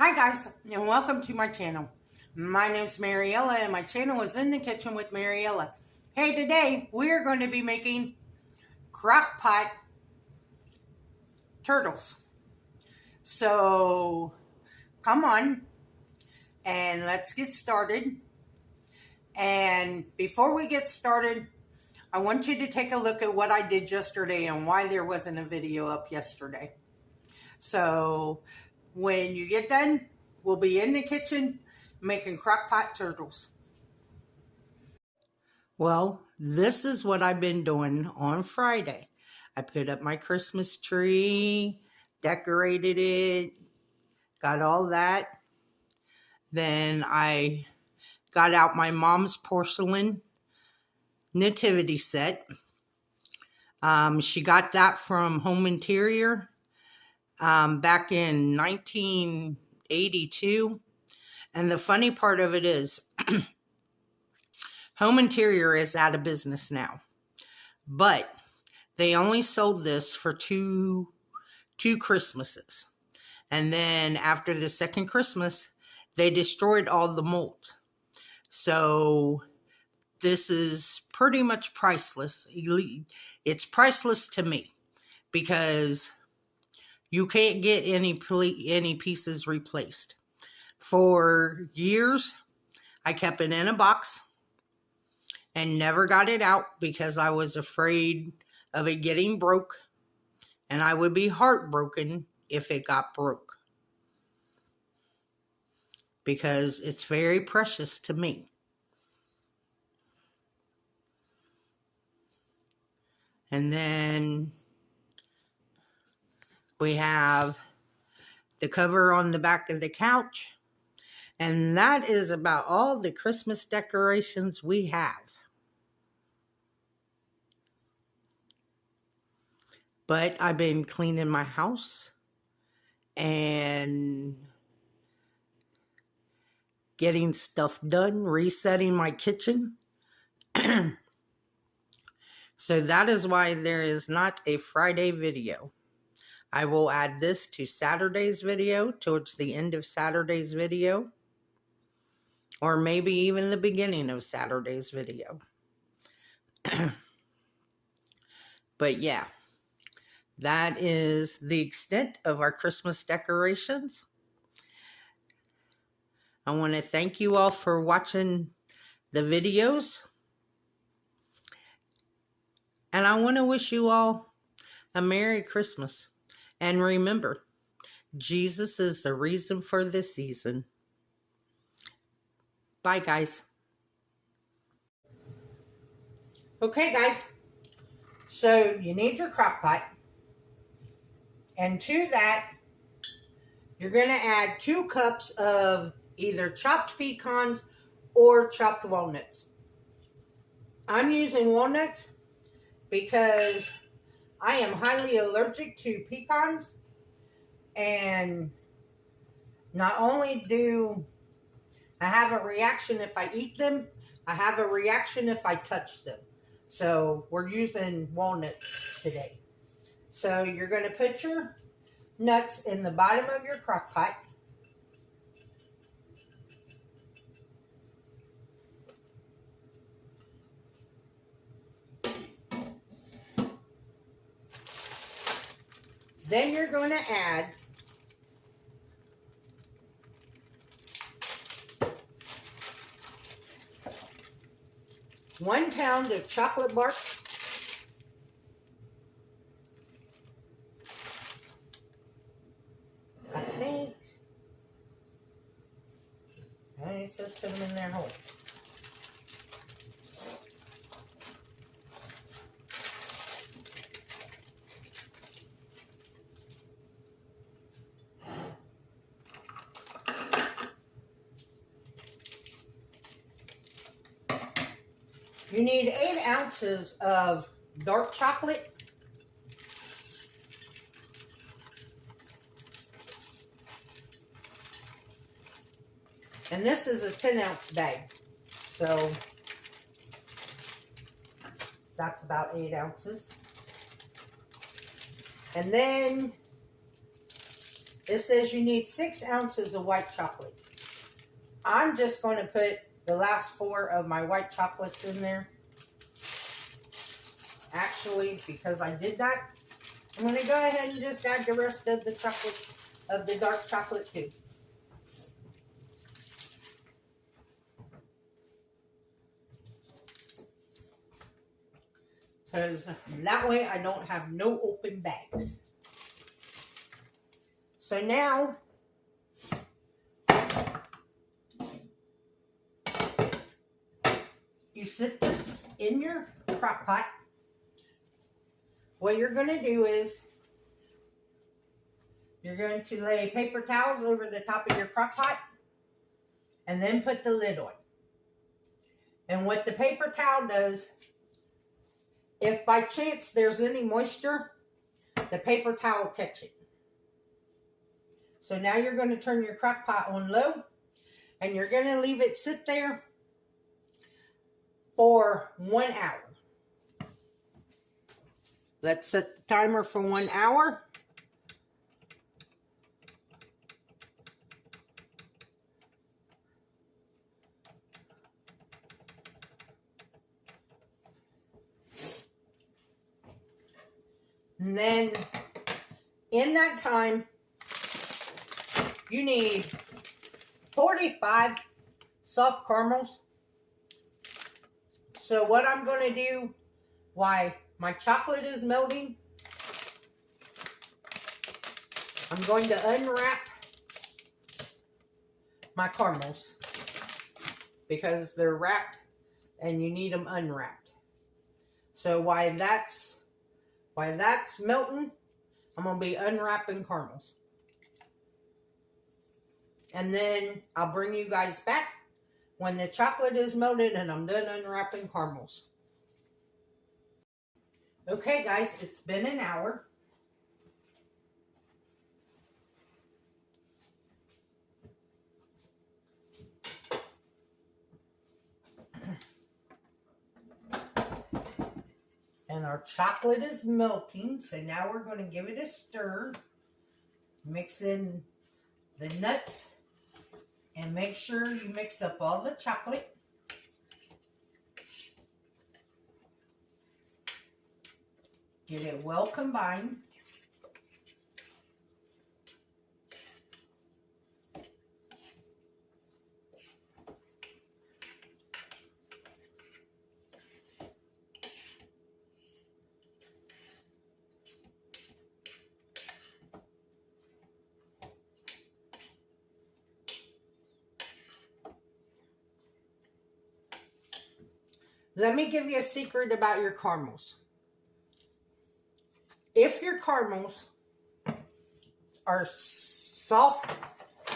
Hi guys, and welcome to my channel. My name's Mariella, and my channel is In the Kitchen with Mariella. Hey, today we're going to be making crock pot turtles. So, come on, and let's get started. And before we get started, I want you to take a look at what I did yesterday and why there wasn't a video up yesterday. So, when you get done, we'll be in the kitchen making crock pot turtles. Well, this is what I've been doing on Friday. I put up my Christmas tree, decorated it, got all that. Then I got out my mom's porcelain nativity set. She got that from Home Interior back in 1982. And the funny part of it is, Home Interior is out of business now. But they only sold this for two Christmases. And then after the second Christmas, they destroyed all the molds. So this is pretty much priceless. It's priceless to me because you can't get any pieces replaced. For years, I kept it in a box and never got it out because I was afraid of it getting broke, and I would be heartbroken if it got broke because it's very precious to me. And then we have the cover on the back of the couch, and that is about all the Christmas decorations we have. But I've been cleaning my house and getting stuff done, resetting my kitchen. So that is why there is not a Friday video. I will add this to Saturday's video, towards the end of Saturday's video, or maybe even the beginning of Saturday's video. But yeah, that is the extent of our Christmas decorations. I want to thank you all for watching the videos. And I want to wish you all a Merry Christmas. And remember, Jesus is the reason for this season. Bye, guys. Okay, guys. So you need your crock pot. And to that, you're going to add 2 cups of either chopped pecans or chopped walnuts. I'm using walnuts because I am highly allergic to pecans. And not only do I have a reaction if I eat them, I have a reaction if I touch them. So we're using walnuts today. So you're going to put your nuts in the bottom of your crock pot. Then you're going to add 1 pound of chocolate bark. I think. It says put them in their hole. You need 8 ounces of dark chocolate. And this is a 10-ounce bag. So that's about 8 ounces. And then it says you need 6 ounces of white chocolate. I'm just going to put the last 4 of my white chocolates in there. Actually, because I did that, I'm going to go ahead and just add the rest of the chocolate, of the dark chocolate too. Because that way I don't have no open bags. So now, you sit this in your crock pot. What you're going to do is, you're going to lay paper towels over the top of your crock pot and then put the lid on. And what the paper towel does, if by chance there's any moisture, the paper towel will catch it. So now you're going to turn your crock pot on low and you're going to leave it sit there for 1 hour. Let's set the timer for 1 hour. And then, in that time, you need 45 soft caramels. So what I'm going to do, while my chocolate is melting, I'm going to unwrap my caramels because they're wrapped and you need them unwrapped. So while that's melting, I'm going to be unwrapping caramels. And then I'll bring you guys back when the chocolate is melted and I'm done unwrapping caramels. Okay guys, it's been an hour. And our chocolate is melting, so now we're going to give it a stir. Mix in the nuts and make sure you mix up all the chocolate. Get it well combined. Let me give you a secret about your caramels. If your caramels are soft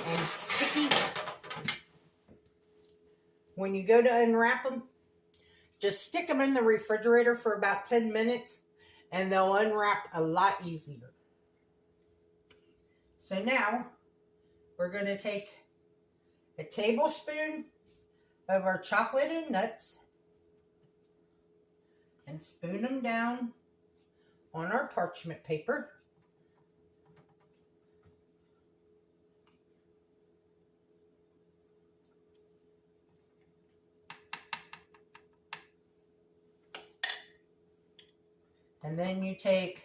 and sticky, when you go to unwrap them, just stick them in the refrigerator for about 10 minutes and they'll unwrap a lot easier. So now we're going to take a tablespoon of our chocolate and nuts and spoon them down on our parchment paper. And then you take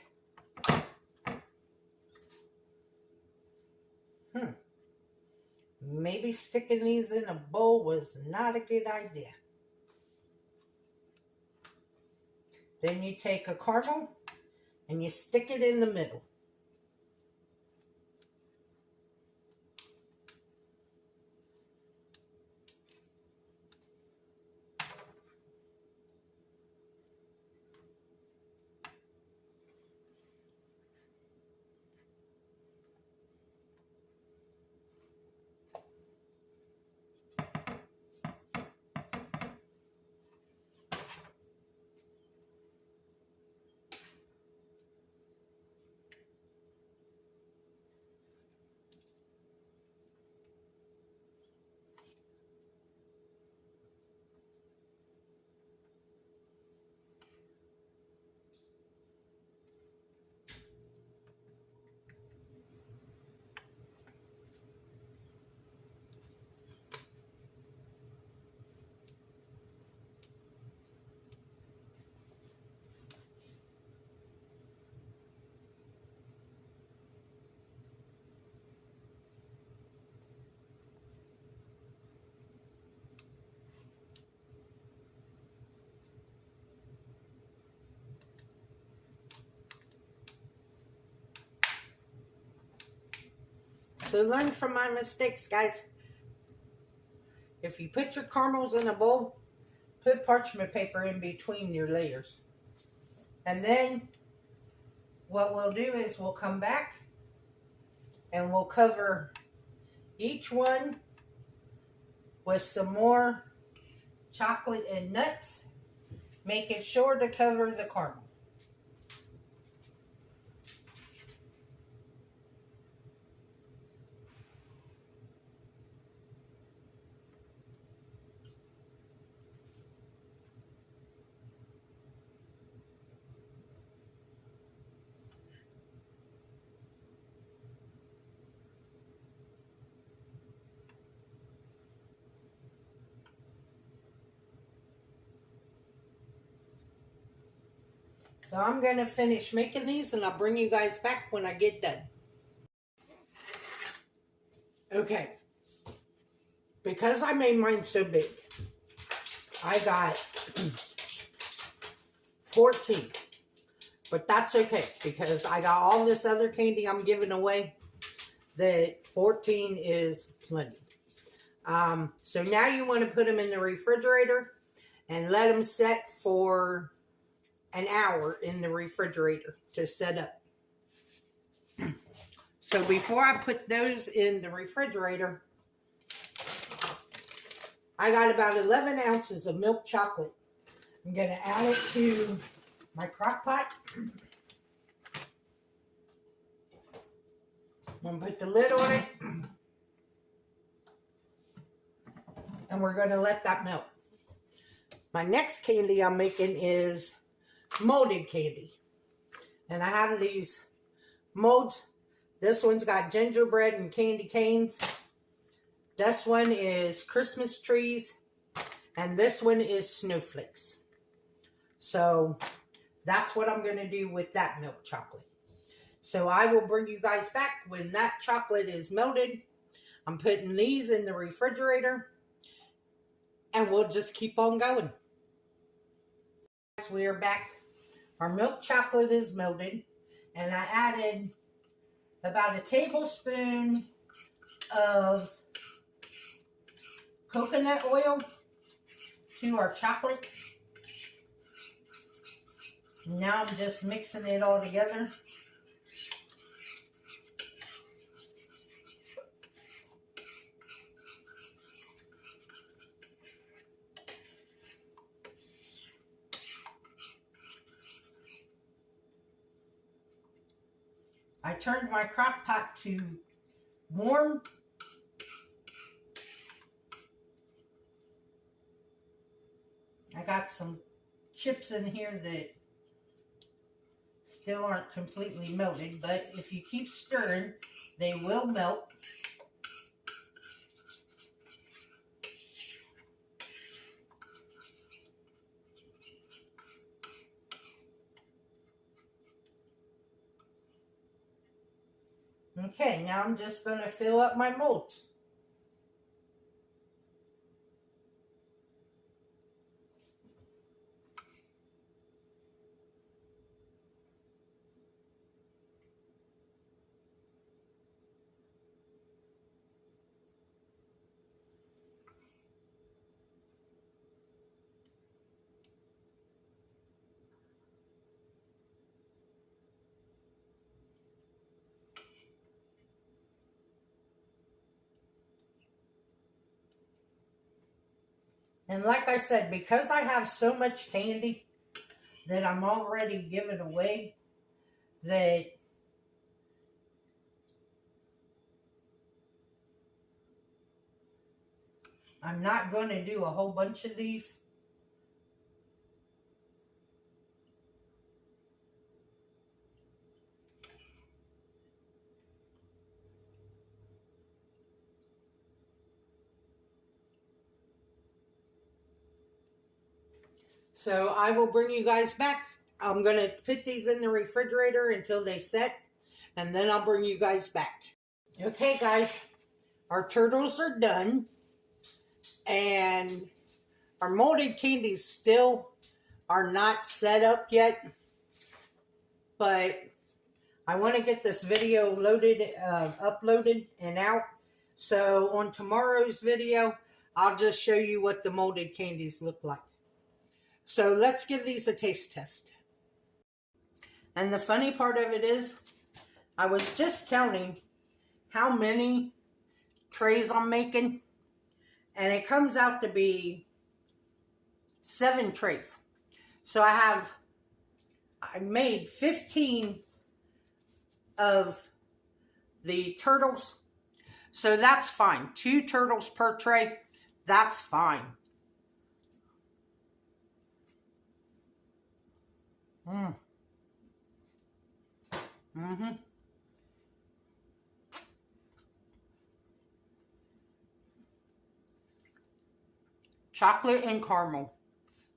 maybe sticking these in a bowl was not a good idea. Then you take a caramel and you stick it in the middle. So learn from my mistakes, guys. If you put your caramels in a bowl, put parchment paper in between your layers. And then what we'll do is we'll come back and we'll cover each one with some more chocolate and nuts, making sure to cover the caramel. So I'm going to finish making these and I'll bring you guys back when I get done. Okay. Because I made mine so big, I got 14. But that's okay because I got all this other candy I'm giving away that 14 is plenty. So now you want to put them in the refrigerator and let them set for an hour in the refrigerator to set up. So before I put those in the refrigerator, I got about 11 ounces of milk chocolate. I'm going to add it to my crock pot. I'm going to put the lid on it. And we're going to let that melt. My next candy I'm making is molded candy. And I have these molds. This one's got gingerbread and candy canes. This one is Christmas trees. And this one is snowflakes. So that's what I'm going to do with that milk chocolate. So I will bring you guys back when that chocolate is melted. I'm putting these in the refrigerator. And we'll just keep on going. We are back. Our milk chocolate is melted. And I added about a tablespoon of coconut oil to our chocolate. Now I'm just mixing it all together. I turned my crock pot to warm. I got some chips in here that still aren't completely melted, but if you keep stirring, they will melt. Okay, now I'm just going to fill up my molds. And like I said, because I have so much candy that I'm already giving away, that I'm not going to do a whole bunch of these. So I will bring you guys back. I'm going to put these in the refrigerator until they set, and then I'll bring you guys back. Okay, guys, our turtles are done, and our molded candies still are not set up yet, but I want to get this video loaded, uploaded and out. So on tomorrow's video, I'll just show you what the molded candies look like. So let's give these a taste test. And the funny part of it is, I was just counting how many trays I'm making, and it comes out to be 7 trays. So I made 15 of the turtles. So that's fine. 2 turtles per tray. That's fine. Chocolate and caramel.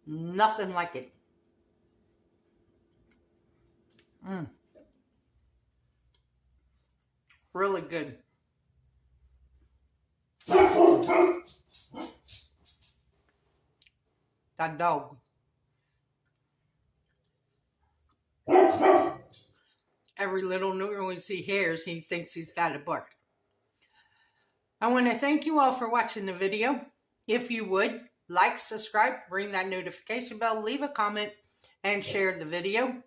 Nothing like it. Really good. That dog. Every little noise he hears, he thinks he's got to bark. I want to thank you all for watching the video. If you would, like, subscribe, ring that notification bell, leave a comment, and share the video.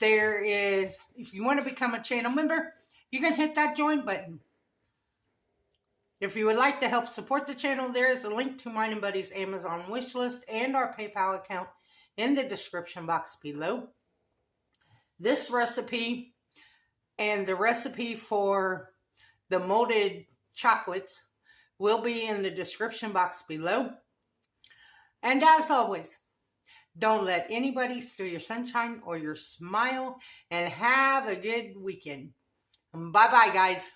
If you want to become a channel member, you can hit that join button. If you would like to help support the channel, there is a link to mine and Buddy's Amazon wishlist and our PayPal account in the description box below. This recipe and the recipe for the molded chocolates will be in the description box below. And as always, don't let anybody steal your sunshine or your smile, and have a good weekend. Bye-bye, guys.